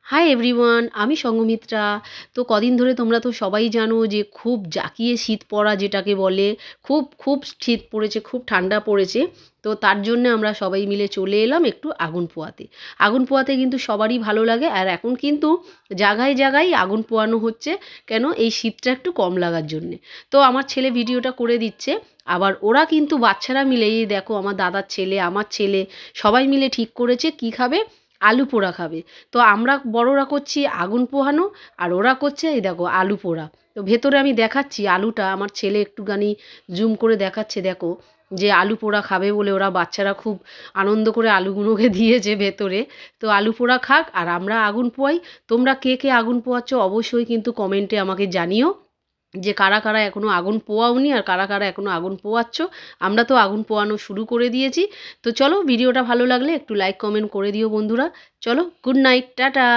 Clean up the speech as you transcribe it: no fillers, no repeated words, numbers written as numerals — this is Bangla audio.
হাই এভরিওয়ান, আমি সঙ্গমিত্রা। তো কদিন ধরে তোমরা তো সবাই জানো যে খুব জাঁকিয়ে শীত পড়া যেটাকে বলে, খুব খুব শীত পড়েছে, খুব ঠান্ডা পড়েছে। তো তার জন্যে আমরা সবাই মিলে চলে এলাম একটু আগুন পোয়াতে। আগুন পোয়াতে কিন্তু সবারই ভালো লাগে, আর এখন কিন্তু জায়গায় জায়গায় আগুন পোয়ানো হচ্ছে। কেন? এই শীতটা একটু কম লাগার জন্যে। তো আমার ছেলে ভিডিওটা করে দিচ্ছে। আবার ওরা কিন্তু বাচ্চারা মিলে, এই দেখো আমার দাদার ছেলে, আমার ছেলে, সবাই মিলে ঠিক করেছে কী খাবে, আলু পোড়া খাবে। তো আমরা বড়রা করছি আগুন পোহানো, আর ওরা করছে এই দেখো আলু পোড়া। তো ভেতরে আমি দেখাচ্ছি আলুটা, আমার ছেলে একটুখানি জুম করে দেখাচ্ছে, দেখো যে আলু পোড়া খাবে বলে ওরা বাচ্চারা খুব আনন্দ করে আলুগুলোকে দিয়েছে ভেতরে। তো আলু পোড়া খাক আর আমরা আগুন পোয়াই। তোমরা কে কে আগুন পোয়াচ্ছ অবশ্যই কিন্তু কমেন্টে আমাকে জানিও, যে কারা কারা এখনও আগুন পোয়াওনি আর কারা কারা এখনও আগুন পোয়াচ্ছ। আমরা তো আগুন পোয়ানো শুরু করে দিয়েছি। তো চলো, ভিডিওটা ভালো লাগলে একটু লাইক কমেন্ট করে দিও বন্ধুরা। চলো, গুড নাইট, টাটা।